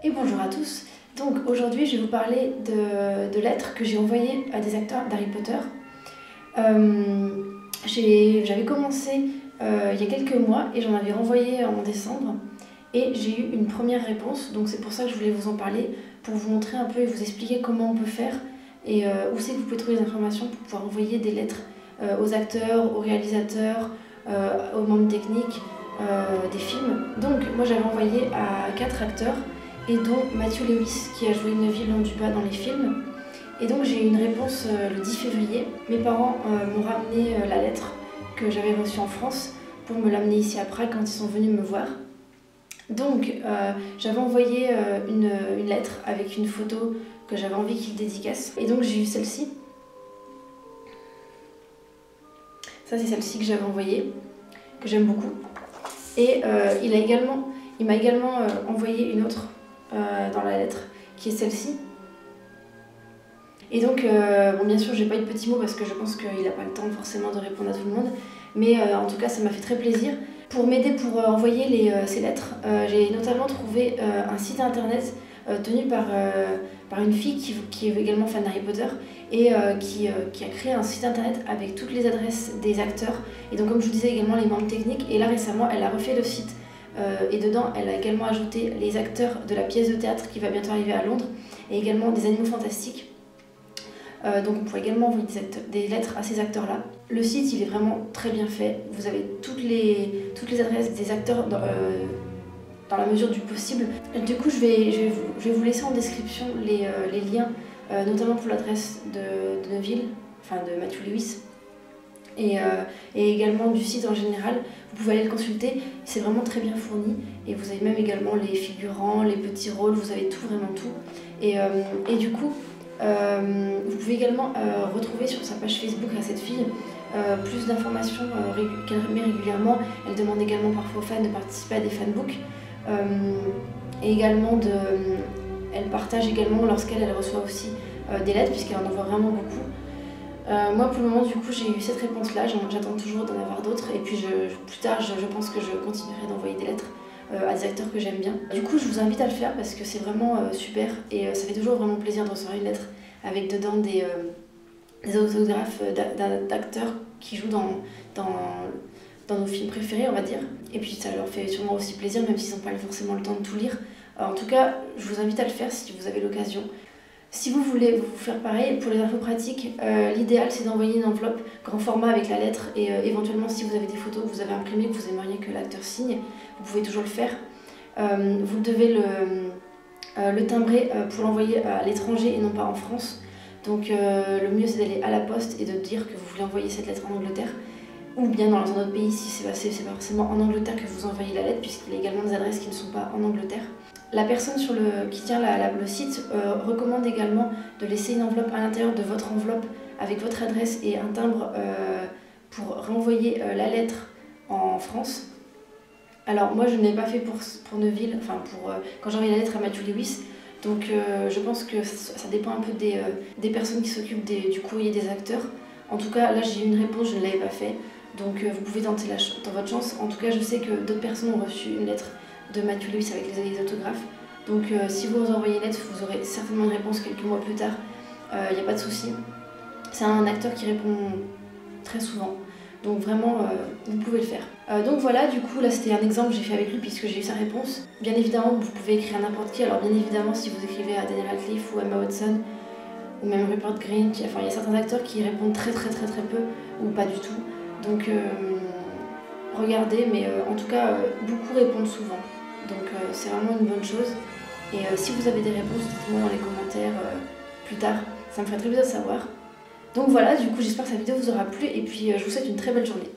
Et bonjour à tous. Donc aujourd'hui je vais vous parler de lettres que j'ai envoyées à des acteurs d'Harry Potter. J'avais commencé il y a quelques mois et j'en avais renvoyé en décembre et j'ai eu une première réponse, donc c'est pour ça que je voulais vous en parler, pour vous montrer un peu et vous expliquer comment on peut faire et où c'est que vous pouvez trouver des informations pour pouvoir envoyer des lettres aux acteurs, aux réalisateurs, aux membres techniques des films. Donc moi j'avais envoyé à 4 acteurs et dont Matthew Lewis qui a joué Neville Londubat dans les films. Et donc j'ai eu une réponse le 10 février. Mes parents m'ont ramené la lettre que j'avais reçue en France pour me l'amener ici à Prague quand ils sont venus me voir. Donc j'avais envoyé une lettre avec une photo que j'avais envie qu'ils dédicacent. Et donc j'ai eu celle-ci. Ça c'est celle-ci que j'avais envoyée, que j'aime beaucoup. Et il m'a également envoyé une autre dans la lettre, qui est celle-ci. Et donc, bon, bien sûr, j'ai pas eu de petits mots parce que je pense qu'il n'a pas le temps forcément de répondre à tout le monde. Mais en tout cas, ça m'a fait très plaisir. Pour m'aider pour envoyer ces lettres, j'ai notamment trouvé un site internet tenu par une fille qui est également fan d'Harry Potter et qui a créé un site internet avec toutes les adresses des acteurs. Et donc, comme je vous disais, également les membres techniques. Et là, récemment, elle a refait le site. Et dedans, elle a également ajouté les acteurs de la pièce de théâtre qui va bientôt arriver à Londres et également des animaux fantastiques. Donc on pourrait également envoyer des lettres à ces acteurs-là. Le site, il est vraiment très bien fait. Vous avez toutes les adresses des acteurs dans la mesure du possible. Du coup, je vais vous laisser en description les liens, notamment pour l'adresse de Neville, enfin de Matthew Lewis. Et également du site en général, vous pouvez aller le consulter, c'est vraiment très bien fourni et vous avez même également les figurants, les petits rôles, vous avez tout, vraiment tout. Et du coup, vous pouvez également retrouver sur sa page Facebook à cette fille plus d'informations qu'elle met régulièrement. Elle demande également parfois aux fans de participer à des fanbooks et également elle partage également lorsqu'elle reçoit aussi des lettres puisqu'elle en envoie vraiment beaucoup. Moi pour le moment du coup j'ai eu cette réponse là, j'attends toujours d'en avoir d'autres et puis plus tard je pense que je continuerai d'envoyer des lettres à des acteurs que j'aime bien. Du coup je vous invite à le faire parce que c'est vraiment super et ça fait toujours vraiment plaisir de recevoir une lettre avec dedans des autographes d'acteurs qui jouent dans nos films préférés on va dire. Et puis ça leur fait sûrement aussi plaisir même s'ils n'ont pas forcément le temps de tout lire. En tout cas je vous invite à le faire si vous avez l'occasion. Si vous voulez vous faire pareil, pour les infos pratiques, l'idéal c'est d'envoyer une enveloppe grand format avec la lettre et éventuellement si vous avez des photos que vous avez imprimées que vous aimeriez que l'acteur signe, vous pouvez toujours le faire. Vous devez le timbrer pour l'envoyer à l'étranger et non pas en France. Donc le mieux c'est d'aller à la poste et de dire que vous voulez envoyer cette lettre en Angleterre ou bien dans un autre pays si c'est pas forcément en Angleterre que vous envoyez la lettre puisqu'il y a également des adresses qui ne sont pas en Angleterre. La personne qui tient le site recommande également de laisser une enveloppe à l'intérieur de votre enveloppe avec votre adresse et un timbre pour renvoyer la lettre en France. Alors moi je ne l'ai pas fait pour Neville, enfin quand j'ai envoyé la lettre à Matthew Lewis, donc je pense que ça dépend un peu des personnes qui s'occupent du courrier des acteurs. En tout cas là j'ai eu une réponse, je ne l'avais pas fait, donc vous pouvez tenter votre chance. En tout cas je sais que d'autres personnes ont reçu une lettre de Matthew Lewis avec les autographes. Donc si vous envoyez une lettre, vous aurez certainement une réponse quelques mois plus tard, il n'y a pas de souci. C'est un acteur qui répond très souvent, donc vraiment vous pouvez le faire. Donc voilà, du coup là c'était un exemple que j'ai fait avec lui puisque j'ai eu sa réponse. Bien évidemment vous pouvez écrire à n'importe qui, alors bien évidemment si vous écrivez à Daniel Radcliffe ou Emma Watson ou même Rupert Grint, enfin il y a certains acteurs qui répondent très peu ou pas du tout. Donc regardez, mais en tout cas beaucoup répondent souvent. Donc c'est vraiment une bonne chose. Et si vous avez des réponses, dites-moi dans les commentaires plus tard. Ça me ferait très plaisir de savoir. Donc voilà, du coup j'espère que cette vidéo vous aura plu et puis je vous souhaite une très belle journée.